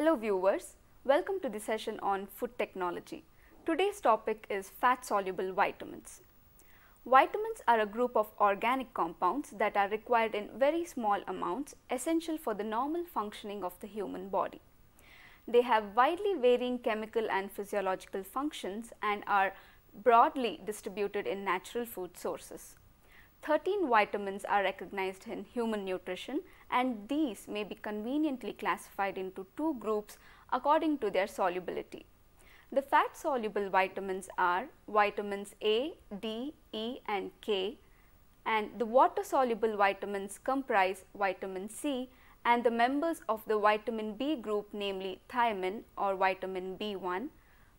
Hello viewers, welcome to the session on food technology. Today's topic is fat-soluble vitamins. Vitamins are a group of organic compounds that are required in very small amounts, essential for the normal functioning of the human body. They have widely varying chemical and physiological functions and are broadly distributed in natural food sources. 13 vitamins are recognized in human nutrition, and these may be conveniently classified into two groups according to their solubility. The fat-soluble vitamins are vitamins A, D, E and K, and the water-soluble vitamins comprise vitamin C and the members of the vitamin B group, namely thiamine or vitamin B1,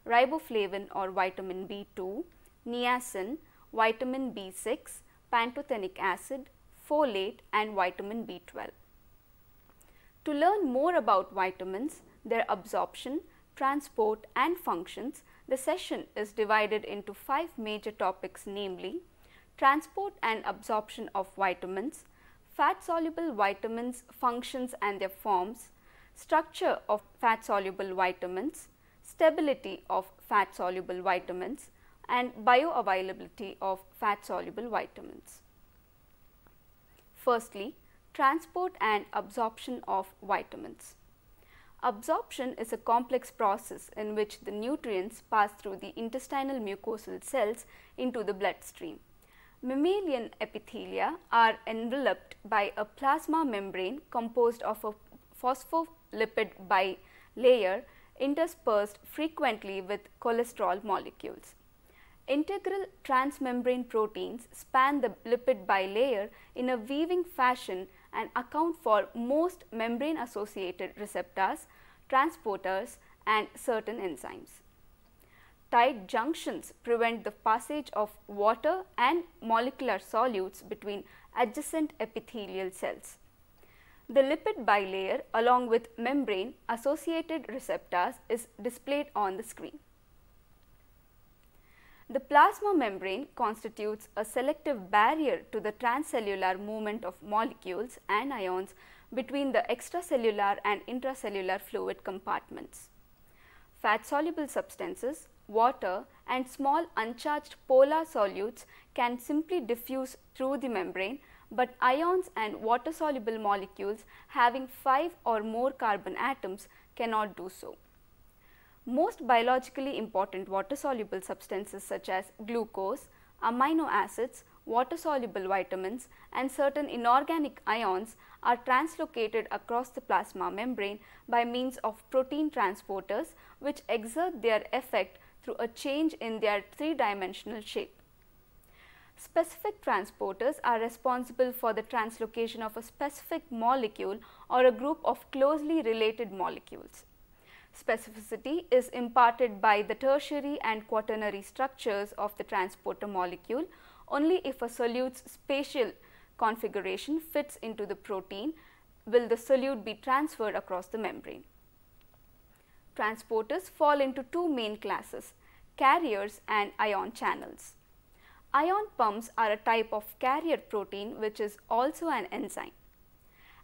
riboflavin or vitamin B2, niacin, vitamin B6, pantothenic acid, folate and vitamin B12. To learn more about vitamins, their absorption, transport and functions, the session is divided into 5 major topics, namely transport and absorption of vitamins, fat-soluble vitamins, functions and their forms, structure of fat-soluble vitamins, stability of fat-soluble vitamins, and bioavailability of fat-soluble vitamins. Firstly, transport and absorption of vitamins. Absorption is a complex process in which the nutrients pass through the intestinal mucosal cells into the bloodstream. Mammalian epithelia are enveloped by a plasma membrane composed of a phospholipid bilayer interspersed frequently with cholesterol molecules. Integral transmembrane proteins span the lipid bilayer in a weaving fashion and account for most membrane-associated receptors, transporters and certain enzymes. Tight junctions prevent the passage of water and molecular solutes between adjacent epithelial cells. The lipid bilayer along with membrane-associated receptors is displayed on the screen. The plasma membrane constitutes a selective barrier to the transcellular movement of molecules and ions between the extracellular and intracellular fluid compartments. Fat-soluble substances, water and small uncharged polar solutes can simply diffuse through the membrane, but ions and water-soluble molecules having 5 or more carbon atoms cannot do so. Most biologically important water-soluble substances such as glucose, amino acids, water-soluble vitamins and certain inorganic ions are translocated across the plasma membrane by means of protein transporters, which exert their effect through a change in their three-dimensional shape. Specific transporters are responsible for the translocation of a specific molecule or a group of closely related molecules. Specificity is imparted by the tertiary and quaternary structures of the transporter molecule only if a solute's spatial configuration fits into the protein will the solute be transferred across the membrane. Transporters fall into two main classes, carriers and ion channels. Ion pumps are a type of carrier protein which is also an enzyme.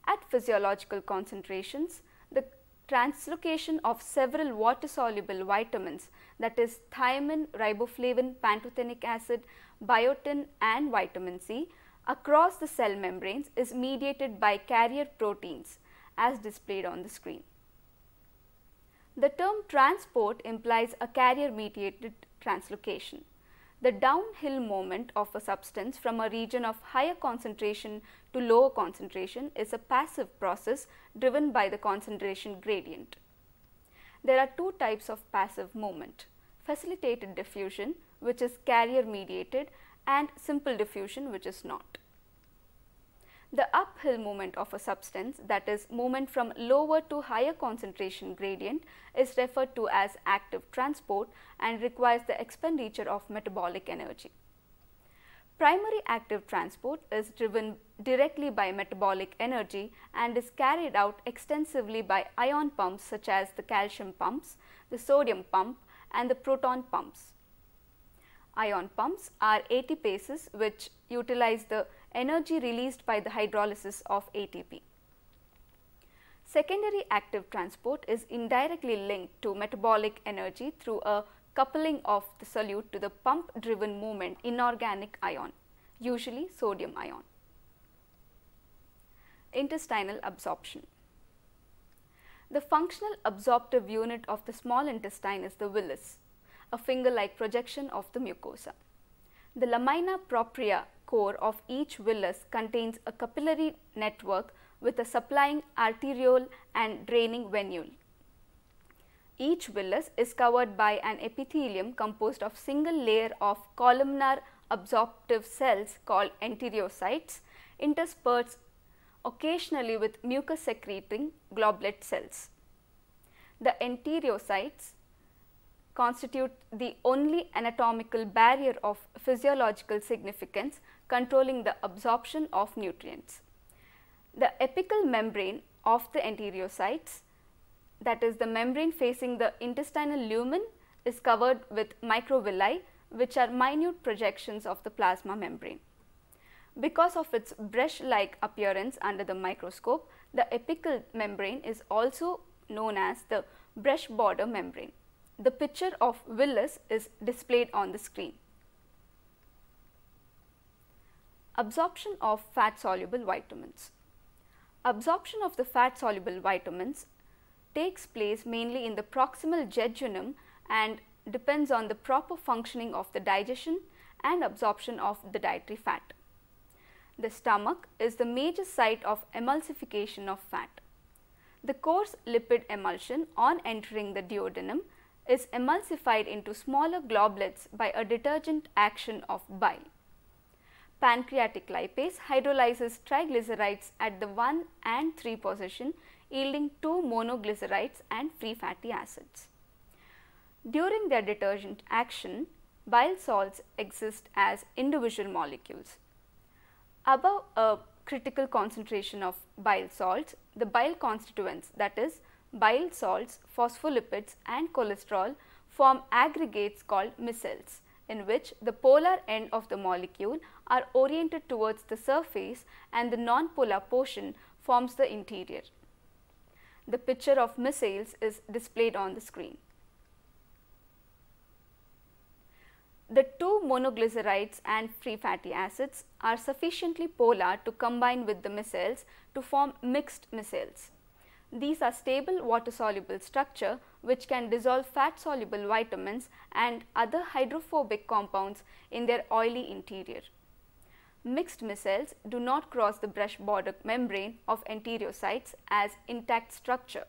At physiological concentrations, the translocation of several water-soluble vitamins, that is thiamine, riboflavin, pantothenic acid, biotin and vitamin C across the cell membranes is mediated by carrier proteins as displayed on the screen. The term transport implies a carrier-mediated translocation. The downhill moment of a substance from a region of higher concentration to lower concentration is a passive process driven by the concentration gradient. There are two types of passive movement: facilitated diffusion, which is carrier mediated, and simple diffusion, which is not. The uphill movement of a substance, that is movement from lower to higher concentration gradient, is referred to as active transport and requires the expenditure of metabolic energy. Primary active transport is driven directly by metabolic energy and is carried out extensively by ion pumps such as the calcium pumps, the sodium pump and the proton pumps. Ion pumps are ATPases which utilize the energy released by the hydrolysis of ATP. Secondary active transport is indirectly linked to metabolic energy through a coupling of the solute to the pump driven movement inorganic ion, usually sodium ion. Intestinal absorption. The functional absorptive unit of the small intestine is the villus, a finger-like projection of the mucosa. The lamina propria core of each villus contains a capillary network with a supplying arteriole and draining venule. Each villus is covered by an epithelium composed of single layer of columnar absorptive cells called enterocytes, interspersed occasionally with mucus secreting goblet cells. The enterocytes constitute the only anatomical barrier of physiological significance controlling the absorption of nutrients. The apical membrane of the enterocytes, that is the membrane facing the intestinal lumen, is covered with microvilli, which are minute projections of the plasma membrane. Because of its brush-like appearance under the microscope, the apical membrane is also known as the brush border membrane. The picture of villus is displayed on the screen. Absorption of fat-soluble vitamins. Absorption of the fat-soluble vitamins takes place mainly in the proximal jejunum and depends on the proper functioning of the digestion and absorption of the dietary fat. The stomach is the major site of emulsification of fat. The coarse lipid emulsion on entering the duodenum is emulsified into smaller globules by a detergent action of bile. Pancreatic lipase hydrolyzes triglycerides at the 1 and 3 position, yielding 2 monoglycerides and free fatty acids. During their detergent action, bile salts exist as individual molecules. Above a critical concentration of bile salts, the bile constituents, that is bile salts, phospholipids and cholesterol, form aggregates called micelles, in which the polar end of the molecule are oriented towards the surface and the non-polar portion forms the interior. The picture of micelles is displayed on the screen. The 2 monoglycerides and free fatty acids are sufficiently polar to combine with the micelles to form mixed micelles. These are stable water-soluble structure which can dissolve fat-soluble vitamins and other hydrophobic compounds in their oily interior. Mixed micelles do not cross the brush border membrane of enterocytes as intact structure.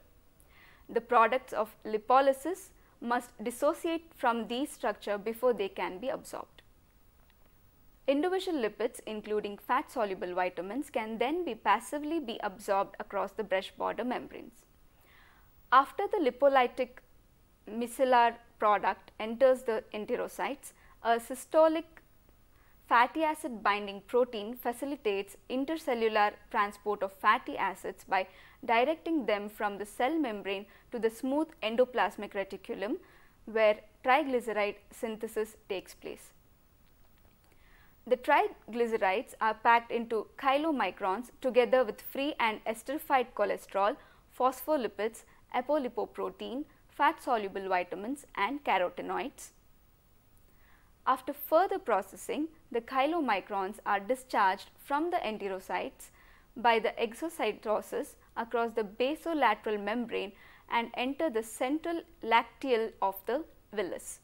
The products of lipolysis must dissociate from these structure before they can be absorbed. Individual lipids including fat-soluble vitamins can then be passively be absorbed across the brush border membranes. After the lipolytic micellar product enters the enterocytes, a cytosolic fatty acid binding protein facilitates intercellular transport of fatty acids by directing them from the cell membrane to the smooth endoplasmic reticulum where triglyceride synthesis takes place. The triglycerides are packed into chylomicrons together with free and esterified cholesterol, phospholipids, apolipoprotein, fat-soluble vitamins and carotenoids. After further processing, the chylomicrons are discharged from the enterocytes by the exocytosis across the basolateral membrane and enter the central lacteal of the villus.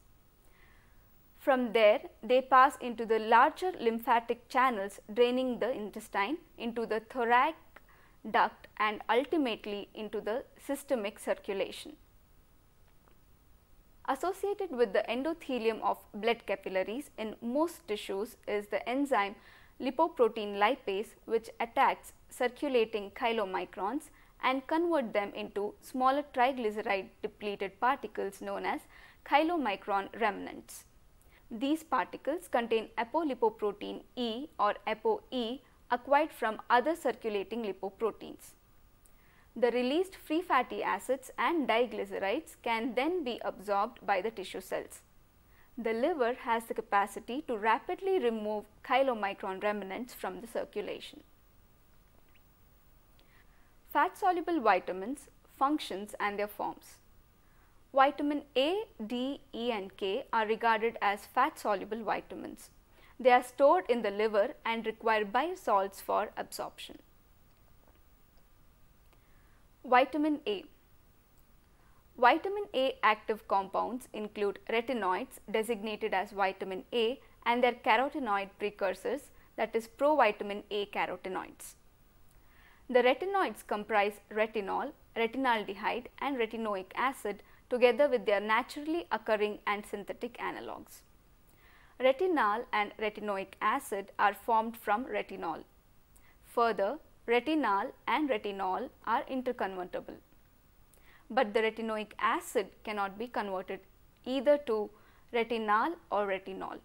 From there, they pass into the larger lymphatic channels draining the intestine into the thoracic duct and ultimately into the systemic circulation. Associated with the endothelium of blood capillaries in most tissues is the enzyme lipoprotein lipase, which attacks circulating chylomicrons and convert them into smaller triglyceride depleted particles known as chylomicron remnants. These particles contain apolipoprotein E or ApoE acquired from other circulating lipoproteins. The released free fatty acids and diglycerides can then be absorbed by the tissue cells. The liver has the capacity to rapidly remove chylomicron remnants from the circulation. Fat-soluble vitamins, functions and their forms. Vitamin A, D, E and K are regarded as fat-soluble vitamins. They are stored in the liver and require bile salts for absorption. Vitamin A. Vitamin A active compounds include retinoids designated as vitamin A and their carotenoid precursors, that is provitamin A carotenoids. The retinoids comprise retinol, retinaldehyde and retinoic acid together with their naturally occurring and synthetic analogues. Retinal and retinoic acid are formed from retinol. Further, retinal and retinol are interconvertible, but the retinoic acid cannot be converted either to retinal or retinol.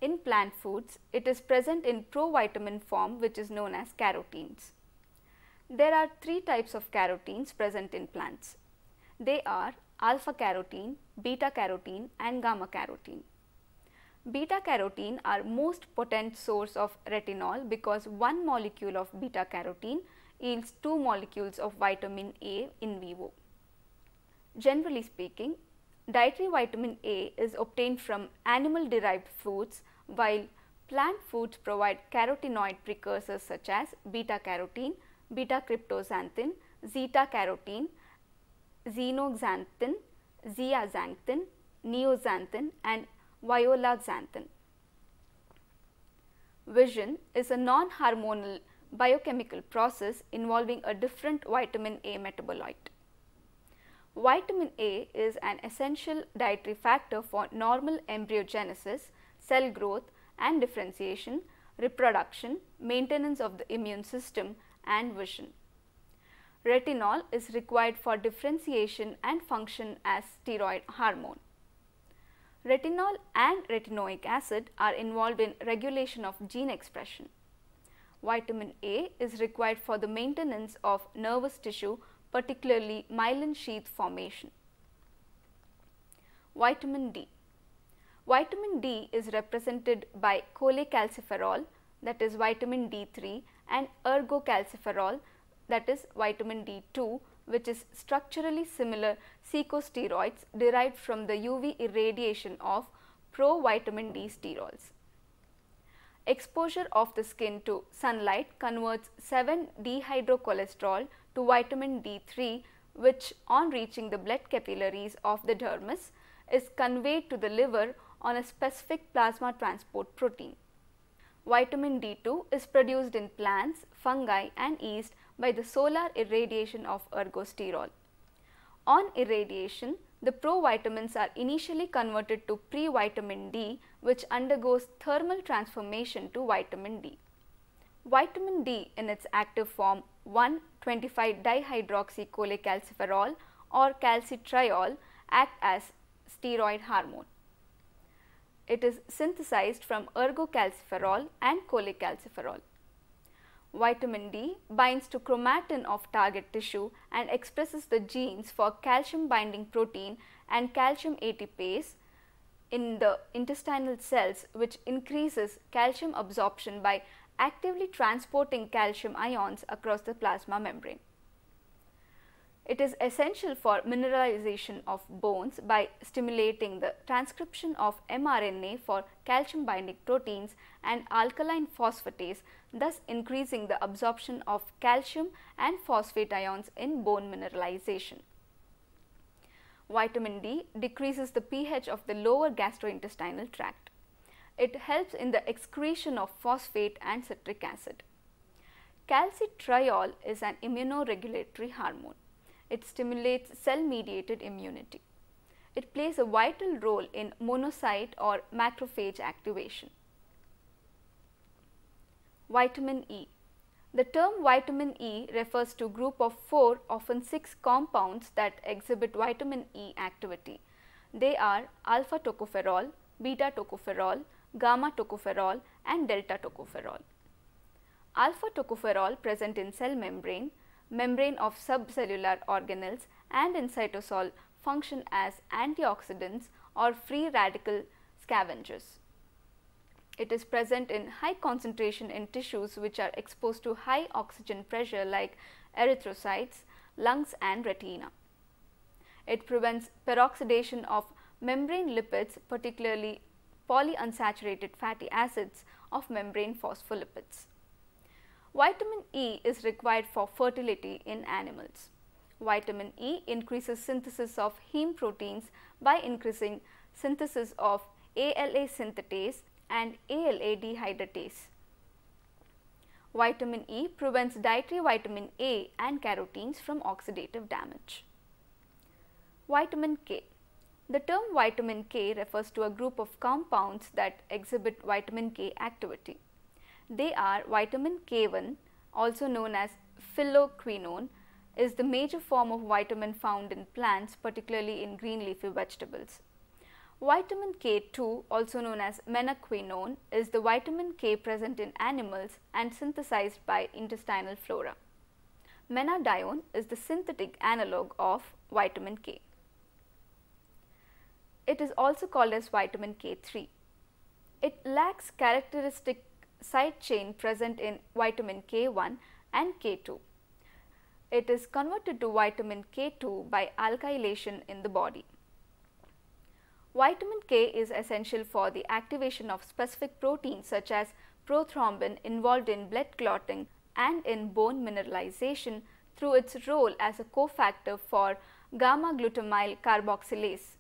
In plant foods, it is present in provitamin form, which is known as carotenes. There are three types of carotenes present in plants. They are alpha carotene, beta carotene and gamma carotene. Beta carotene are most potent source of retinol because one molecule of beta carotene yields 2 molecules of vitamin A in vivo. Generally speaking, dietary vitamin A is obtained from animal derived foods, while plant foods provide carotenoid precursors such as beta carotene, beta cryptoxanthin, zeta carotene, xenoxanthin, zeaxanthin, neoxanthin and violaxanthin. Vision is a non-hormonal biochemical process involving a different vitamin A metabolite. Vitamin A is an essential dietary factor for normal embryogenesis, cell growth and differentiation, reproduction, maintenance of the immune system and vision. Retinol is required for differentiation and function as steroid hormone. Retinol and retinoic acid are involved in regulation of gene expression. Vitamin A is required for the maintenance of nervous tissue, particularly myelin sheath formation. Vitamin D. Vitamin D is represented by cholecalciferol, that is vitamin D3, and ergocalciferol, that is vitamin D2, which is structurally similar corticosteroids derived from the UV irradiation of provitamin D sterols. Exposure of the skin to sunlight converts 7-dehydrocholesterol to vitamin D3, which on reaching the blood capillaries of the dermis is conveyed to the liver on a specific plasma transport protein. Vitamin D2 is produced in plants, fungi and yeast by the solar irradiation of ergosterol. On irradiation, the provitamins are initially converted to pre-vitamin D, which undergoes thermal transformation to vitamin D. Vitamin D in its active form 1,25-dihydroxycholecalciferol or calcitriol act as steroid hormone. It is synthesized from ergocalciferol and cholecalciferol. Vitamin D binds to chromatin of target tissue and expresses the genes for calcium binding protein and calcium ATPase in the intestinal cells, which increases calcium absorption by actively transporting calcium ions across the plasma membrane. It is essential for mineralization of bones by stimulating the transcription of mRNA for calcium binding proteins and alkaline phosphatase, thus increasing the absorption of calcium and phosphate ions in bone mineralization. Vitamin D decreases the pH of the lower gastrointestinal tract. It helps in the excretion of phosphate and citric acid. Calcitriol is an immunoregulatory hormone. It stimulates cell-mediated immunity. It plays a vital role in monocyte or macrophage activation. Vitamin E. The term vitamin E refers to a group of 4, often 6 compounds that exhibit vitamin E activity. They are alpha tocopherol, beta tocopherol, gamma tocopherol and delta tocopherol. Alpha tocopherol present in cell membrane of subcellular organelles and in cytosol function as antioxidants or free radical scavengers. It is present in high concentration in tissues which are exposed to high oxygen pressure like erythrocytes, lungs and retina. It prevents peroxidation of membrane lipids, particularly polyunsaturated fatty acids of membrane phospholipids. Vitamin E is required for fertility in animals. Vitamin E increases synthesis of heme proteins by increasing synthesis of ALA synthetase and ALA dehydratase. Vitamin E prevents dietary vitamin A and carotenes from oxidative damage. Vitamin K. The term vitamin K refers to a group of compounds that exhibit vitamin K activity. They are vitamin K1, also known as phylloquinone, is the major form of vitamin found in plants, particularly in green leafy vegetables. Vitamin K2, also known as menaquinone, is the vitamin K present in animals and synthesized by intestinal flora. Menadione is the synthetic analog of vitamin K. It is also called as vitamin K3. It lacks characteristic side chain present in vitamin K1 and K2. It is converted to vitamin K2 by alkylation in the body. Vitamin K is essential for the activation of specific proteins such as prothrombin involved in blood clotting and in bone mineralization through its role as a cofactor for gamma glutamyl carboxylase,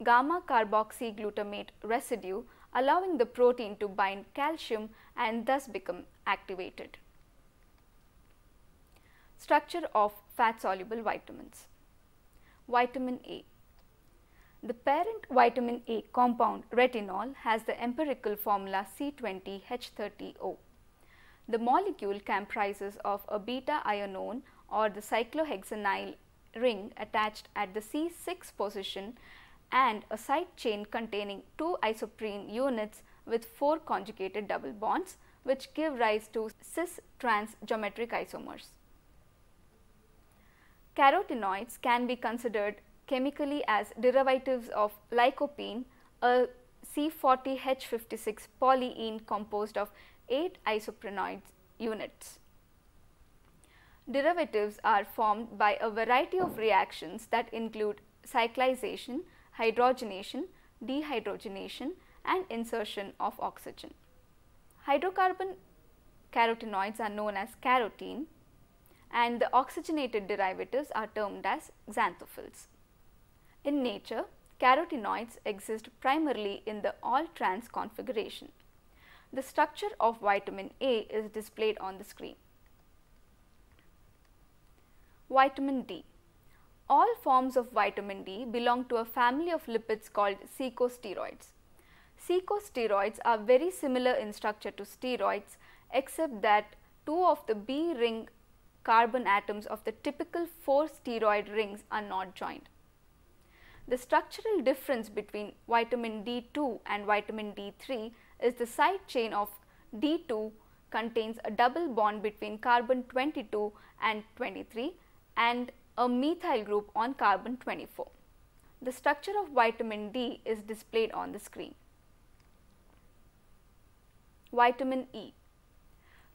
gamma carboxyglutamate residue, allowing the protein to bind calcium and thus become activated. Structure of fat soluble vitamins. Vitamin A. The parent vitamin A compound retinol has the empirical formula C20H30O. The molecule comprises of a beta ionone or the cyclohexanyl ring attached at the C6 position and a side chain containing 2 isoprene units with 4 conjugated double bonds, which give rise to cis-trans geometric isomers. Carotenoids can be considered chemically as derivatives of lycopene, a C40H56 polyene composed of 8 isoprenoid units. Derivatives are formed by a variety of reactions that include cyclization, hydrogenation, dehydrogenation and insertion of oxygen. Hydrocarbon carotenoids are known as carotene and the oxygenated derivatives are termed as xanthophylls. In nature, carotenoids exist primarily in the all-trans configuration. The structure of vitamin A is displayed on the screen. Vitamin D. All forms of vitamin D belong to a family of lipids called corticosteroids. Corticosteroids are very similar in structure to steroids except that 2 of the B ring carbon atoms of the typical 4 steroid rings are not joined. The structural difference between vitamin D2 and vitamin D3 is the side chain of D2 contains a double bond between carbon 22 and 23 and a methyl group on carbon 24. The structure of vitamin D is displayed on the screen. Vitamin E.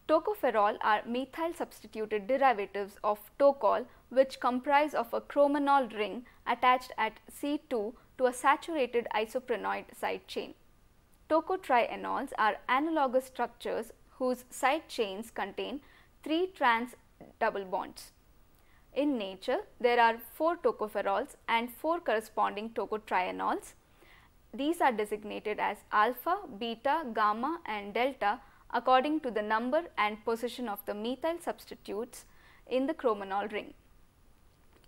Tocopherol are methyl substituted derivatives of tocol which comprise of a chromanol ring attached at C2 to a saturated isoprenoid side chain. Tocotrienols are analogous structures whose side chains contain 3 trans double bonds. In nature, there are 4 tocopherols and 4 corresponding tocotrienols. These are designated as alpha, beta, gamma and delta according to the number and position of the methyl substitutes in the chromanol ring.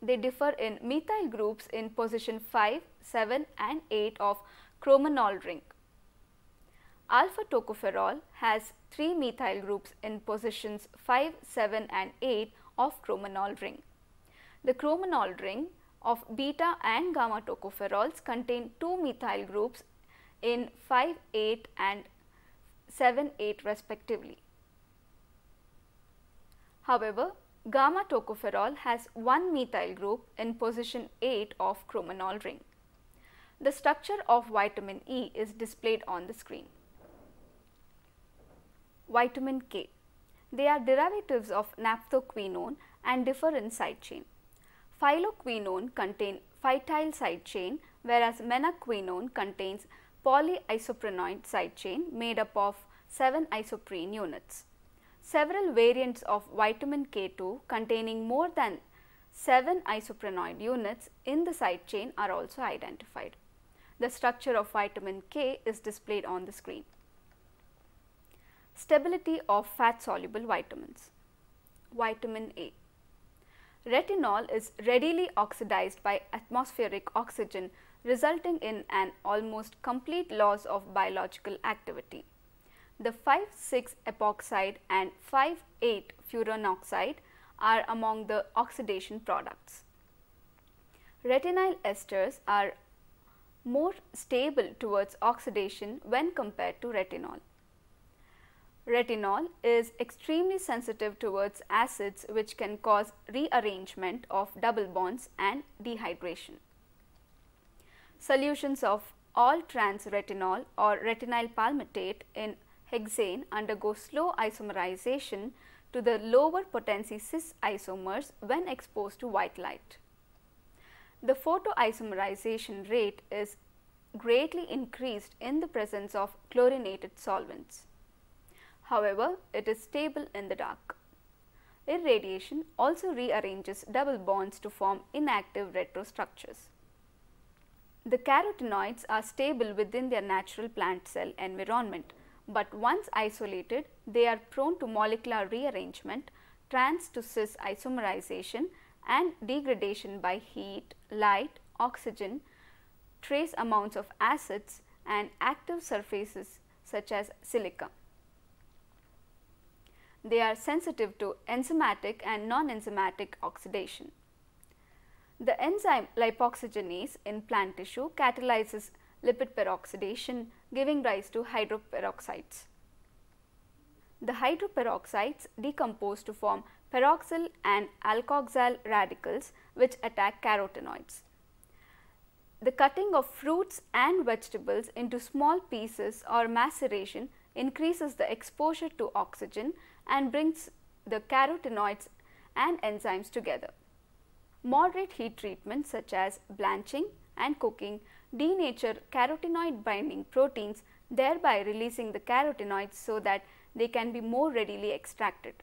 They differ in methyl groups in position 5, 7 and 8 of chromanol ring. Alpha tocopherol has 3 methyl groups in positions 5, 7 and 8 of chromanol ring. The chromanol ring of beta and gamma tocopherols contain 2 methyl groups in 5, 8 and 7, 8 respectively. However, gamma tocopherol has 1 methyl group in position 8 of chromanol ring. The structure of vitamin E is displayed on the screen. Vitamin K. They are derivatives of naphthoquinone and differ in side chain. Phylloquinone contain phytyl side chain, whereas menaquinone contains polyisoprenoid side chain made up of 7 isoprene units. Several variants of vitamin K2 containing more than 7 isoprenoid units in the side chain are also identified. The structure of vitamin K is displayed on the screen. Stability of fat soluble vitamins. Vitamin A. Retinol is readily oxidized by atmospheric oxygen, resulting in an almost complete loss of biological activity. The 5,6-epoxide and 5,8-furanoxide are among the oxidation products. Retinyl esters are more stable towards oxidation when compared to retinol. Retinol is extremely sensitive towards acids, which can cause rearrangement of double bonds and dehydration. Solutions of all trans retinol or retinyl palmitate in hexane undergo slow isomerization to the lower potency cis isomers when exposed to white light. The photoisomerization rate is greatly increased in the presence of chlorinated solvents. However, it is stable in the dark. Irradiation also rearranges double bonds to form inactive retrostructures. The carotenoids are stable within their natural plant cell environment, but once isolated, they are prone to molecular rearrangement, trans to cis isomerization and degradation by heat, light, oxygen, trace amounts of acids and active surfaces such as silica. They are sensitive to enzymatic and non-enzymatic oxidation. The enzyme lipoxygenase in plant tissue catalyzes lipid peroxidation, giving rise to hydroperoxides. The hydroperoxides decompose to form peroxyl and alkoxyl radicals, which attack carotenoids. The cutting of fruits and vegetables into small pieces or maceration increases the exposure to oxygen and brings the carotenoids and enzymes together. Moderate heat treatments such as blanching and cooking denature carotenoid binding proteins, thereby releasing the carotenoids so that they can be more readily extracted.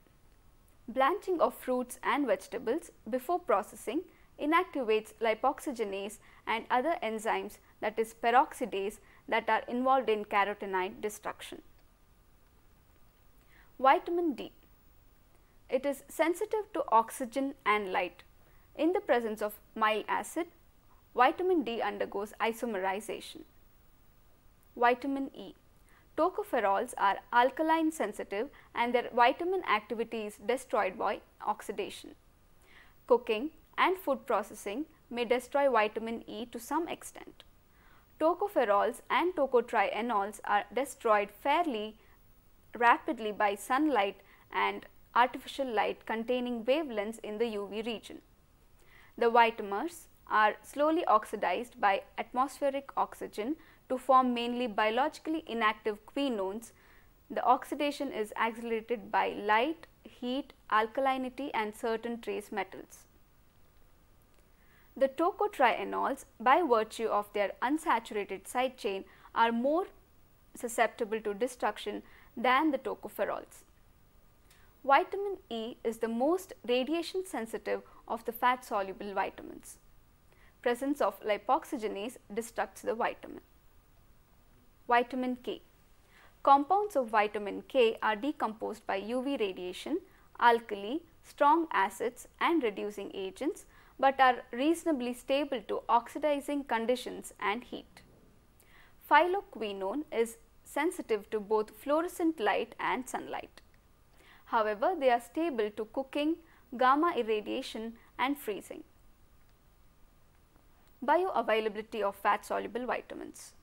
Blanching of fruits and vegetables before processing inactivates lipoxygenase and other enzymes, that is peroxidase, that are involved in carotenoid destruction. Vitamin D. It is sensitive to oxygen and light. In the presence of mild acid, vitamin D undergoes isomerization. Vitamin E. Tocopherols are alkaline sensitive and their vitamin activity is destroyed by oxidation. Cooking and food processing may destroy vitamin E to some extent. Tocopherols and tocotrienols are destroyed fairly rapidly by sunlight and artificial light containing wavelengths in the UV region. The vitamins are slowly oxidized by atmospheric oxygen to form mainly biologically inactive quinones. The oxidation is accelerated by light, heat, alkalinity and certain trace metals. The tocotrienols, by virtue of their unsaturated side chain, are more susceptible to destruction than the tocopherols. Vitamin E is the most radiation sensitive of the fat soluble vitamins. Presence of lipoxygenase destructs the vitamin. Vitamin K. Compounds of vitamin K are decomposed by UV radiation, alkali, strong acids and reducing agents, but are reasonably stable to oxidizing conditions and heat. Phylloquinone is sensitive to both fluorescent light and sunlight. However, they are stable to cooking, gamma irradiation and freezing. Bioavailability of fat soluble vitamins.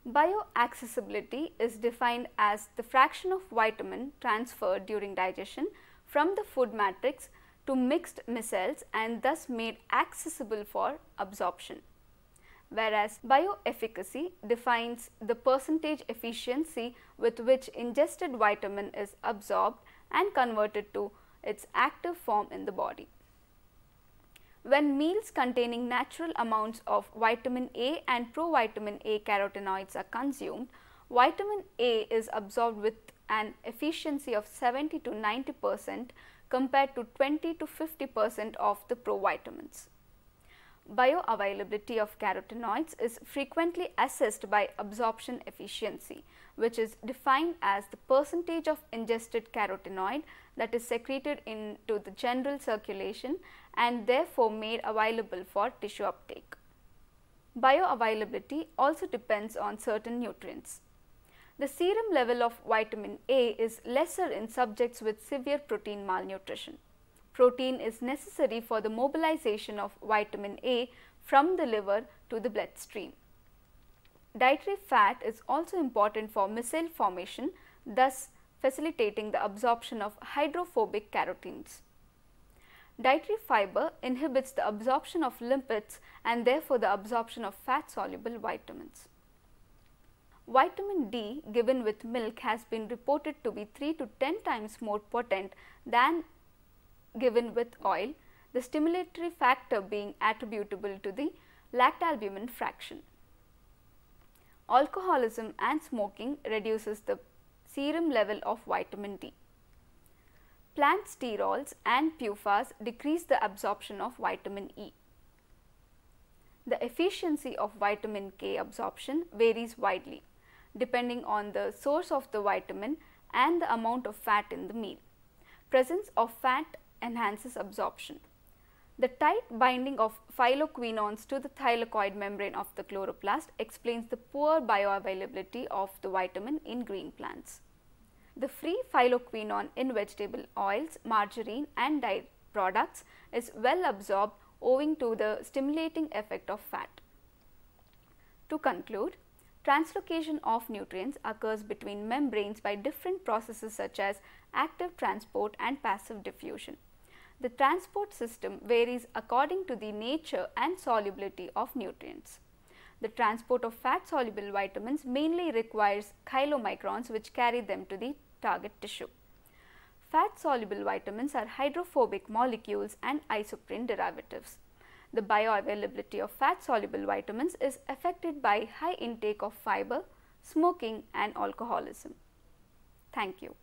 Bioaccessibility is defined as the fraction of vitamin transferred during digestion from the food matrix to mixed micelles and thus made accessible for absorption. whereas bioefficacy defines the percentage efficiency with which ingested vitamin is absorbed and converted to its active form in the body. When meals containing natural amounts of vitamin A and provitamin A carotenoids are consumed, vitamin A is absorbed with an efficiency of 70 to 90% compared to 20 to 50% of the provitamins. Bioavailability of carotenoids is frequently assessed by absorption efficiency, which is defined as the percentage of ingested carotenoid that is secreted into the general circulation and therefore made available for tissue uptake. Bioavailability also depends on certain nutrients. The serum level of vitamin A is lesser in subjects with severe protein malnutrition. Protein is necessary for the mobilization of vitamin A from the liver to the bloodstream. Dietary fat is also important for micelle formation, thus facilitating the absorption of hydrophobic carotenes. Dietary fiber inhibits the absorption of lipids and therefore the absorption of fat soluble vitamins. Vitamin D given with milk has been reported to be 3 to 10 times more potent than given with oil, the stimulatory factor being attributable to the lactalbumin fraction. Alcoholism and smoking reduces the serum level of vitamin D. Plant sterols and PUFAs decrease the absorption of vitamin E. The efficiency of vitamin K absorption varies widely depending on the source of the vitamin and the amount of fat in the meal. Presence of fat enhances absorption. The tight binding of phyloquinones to the thylakoid membrane of the chloroplast explains the poor bioavailability of the vitamin in green plants. The free phyloquinone in vegetable oils, margarine and dairy products is well absorbed owing to the stimulating effect of fat. To conclude, translocation of nutrients occurs between membranes by different processes such as active transport and passive diffusion. The transport system varies according to the nature and solubility of nutrients. The transport of fat soluble vitamins mainly requires chylomicrons which carry them to the target tissue. Fat soluble vitamins are hydrophobic molecules and isoprene derivatives. The bioavailability of fat soluble vitamins is affected by high intake of fiber, smoking and alcoholism. Thank you.